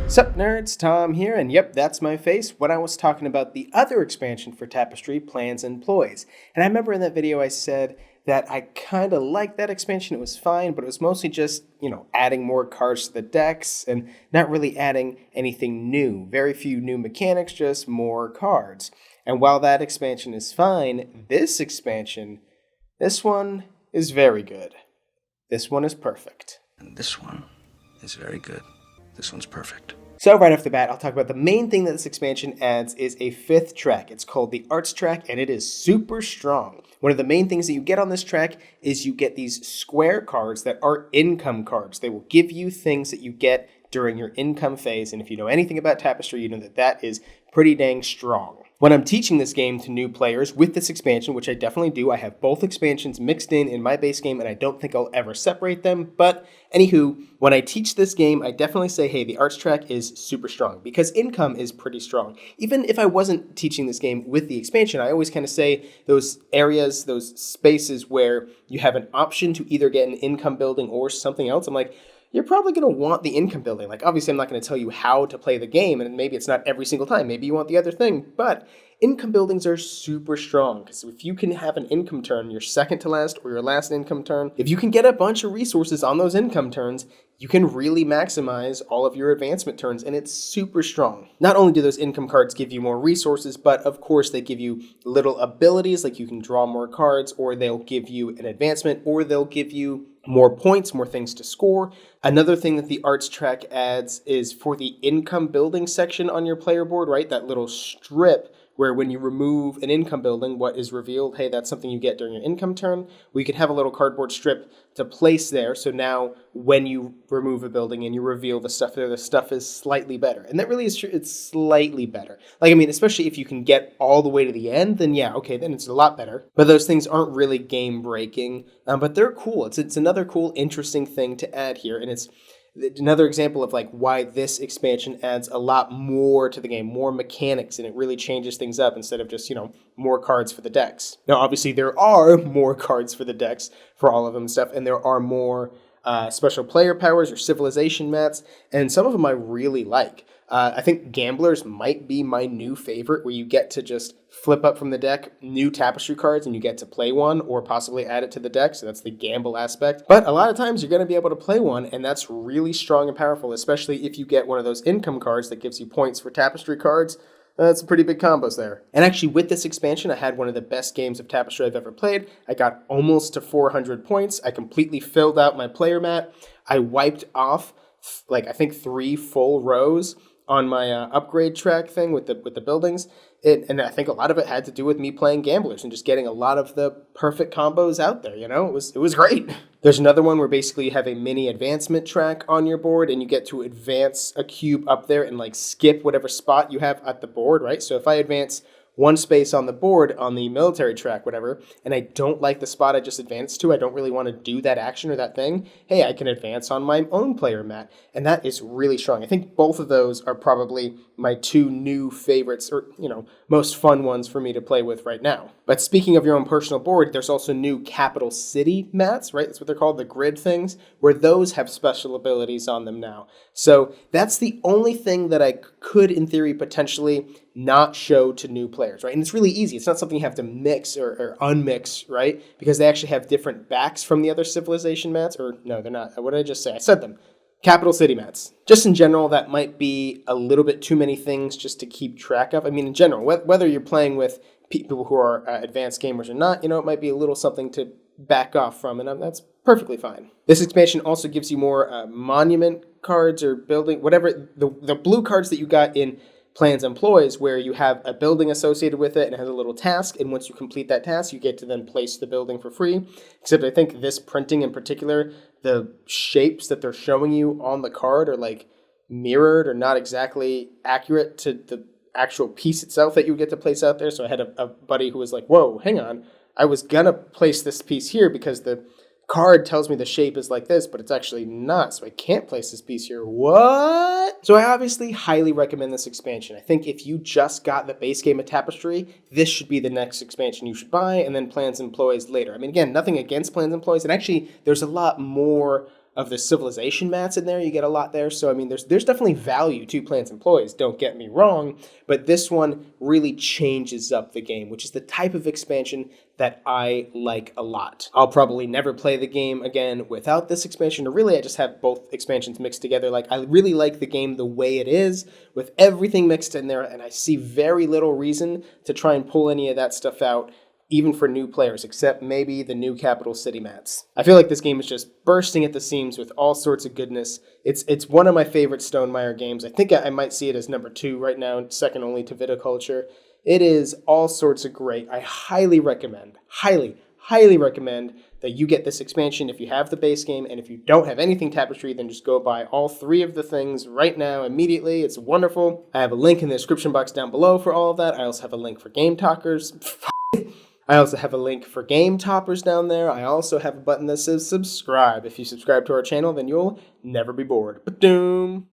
Sup nerds, Tom here, and yep, that's my face when I was talking about the other expansion for Tapestry, Plans and Ploys. And I remember in that video I said that I kind of liked that expansion, it was fine, but it was mostly just, adding more cards to the decks and not really adding anything new. Very few new mechanics, just more cards. And while that expansion is fine, this expansion, this one is very good. This one is perfect. And this one is very good. This one's perfect. So right off the bat, I'll talk about the main thing that this expansion adds is a fifth track. It's called the Arts track, and it is super strong. One of the main things that you get on this track is you get these square cards that are income cards. They will give you things that you get during your income phase, and if you know anything about Tapestry, you know that that is pretty dang strong. When I'm teaching this game to new players with this expansion, which I definitely do, I have both expansions mixed in my base game, and I don't think I'll ever separate them. But anywho, when I teach this game, I definitely say, hey, the Arts track is super strong because income is pretty strong. Even if I wasn't teaching this game with the expansion, I always kind of say those areas, those spaces where you have an option to either get an income building or something else. I'm like, you're probably going to want the income building. Like, obviously, I'm not going to tell you how to play the game, and maybe it's not every single time. Maybe you want the other thing, but income buildings are super strong, because if you can have an income turn, your second to last or your last income turn, if you can get a bunch of resources on those income turns, you can really maximize all of your advancement turns, and it's super strong. Not only do those income cards give you more resources, but of course they give you little abilities, like you can draw more cards, or they'll give you an advancement, or they'll give you more points, more things to score. Another thing that the Arts track adds is for the income building section on your player board, right? That little strip where when you remove an income building, what is revealed, hey, that's something you get during your income turn. We could have a little cardboard strip to place there. So now when you remove a building and you reveal the stuff there, the stuff is slightly better. And that really is true. It's slightly better. Especially if you can get all the way to the end, then yeah, okay, then it's a lot better. But those things aren't really game breaking, but they're cool. It's another cool, interesting thing to add here. And it's another example of like why this expansion adds a lot more to the game, more mechanics, and it really changes things up instead of just, more cards for the decks. Now, obviously, there are more cards for the decks for all of them and stuff, and there are more special player powers or civilization mats, and some of them I really like. I think Gamblers might be my new favorite, where you get to just flip up from the deck new Tapestry cards and you get to play one or possibly add it to the deck. So that's the gamble aspect. But a lot of times you're going to be able to play one, and that's really strong and powerful, especially if you get one of those income cards that gives you points for Tapestry cards. That's some pretty big combos there. And actually, with this expansion, I had one of the best games of Tapestry I've ever played. I got almost to 400 points. I completely filled out my player mat. I wiped off, I think 3 full rows on my upgrade track thing with the buildings. And I think a lot of it had to do with me playing Gamblers and just getting a lot of the perfect combos out there, It was great. There's another one where basically you have a mini advancement track on your board, and you get to advance a cube up there and skip whatever spot you have at the board, right? So if I advance one space on the board on the military track, whatever, and I don't like the spot I just advanced to, I don't really want to do that action or that thing, hey, I can advance on my own player mat, and that is really strong. I think both of those are probably my 2 new favorites, or, most fun ones for me to play with right now. But speaking of your own personal board, there's also new capital city mats, right? That's what they're called, the grid things, where those have special abilities on them now. So that's the only thing that I could, in theory, potentially not show to new players, right? And it's really easy. It's not something you have to mix or unmix, right? Because they actually have different backs from the other civilization mats, or no, they're not. What did I just say? I said them. Capital city mats. Just in general, that might be a little bit too many things just to keep track of. In general, whether you're playing with people who are advanced gamers or not, it might be a little something to back off from, and that's perfectly fine. This expansion also gives you more monument cards or building, whatever, the blue cards that you got in Plans and Ploys, where you have a building associated with it and it has a little task, and once you complete that task, you get to then place the building for free. Except I think this printing in particular, the shapes that they're showing you on the card are mirrored or not exactly accurate to the actual piece itself that you get to place out there. So I had a buddy who was like, whoa, hang on, I was gonna place this piece here because the card tells me the shape is like this, but it's actually not, so I can't place this piece here. What? So I obviously highly recommend this expansion. I think if you just got the base game of Tapestry, this should be the next expansion you should buy, and then Plans and Ploys later. Again, nothing against Plans and Ploys, and actually there's a lot more of the civilization mats in there. You get a lot there. So, I mean, there's definitely value to Plants and Ploys, don't get me wrong, but this one really changes up the game, which is the type of expansion that I like a lot. I'll probably never play the game again without this expansion, or really I just have both expansions mixed together. Like, I really like the game the way it is, with everything mixed in there, and I see very little reason to try and pull any of that stuff out, even for new players, except maybe the new Capital City mats. I feel like this game is just bursting at the seams with all sorts of goodness. It's one of my favorite Stonemaier games. I think I might see it as number 2 right now, second only to Viticulture. It is all sorts of great. I highly recommend, highly recommend that you get this expansion if you have the base game, and if you don't have anything Tapestry, then just go buy all 3 of the things right now, immediately. It's wonderful. I have a link in the description box down below for all of that. I also have a link for Game Talkers. I also have a link for Game Toppers down there. I also have a button that says subscribe. If you subscribe to our channel, then you'll never be bored. Ba-doom!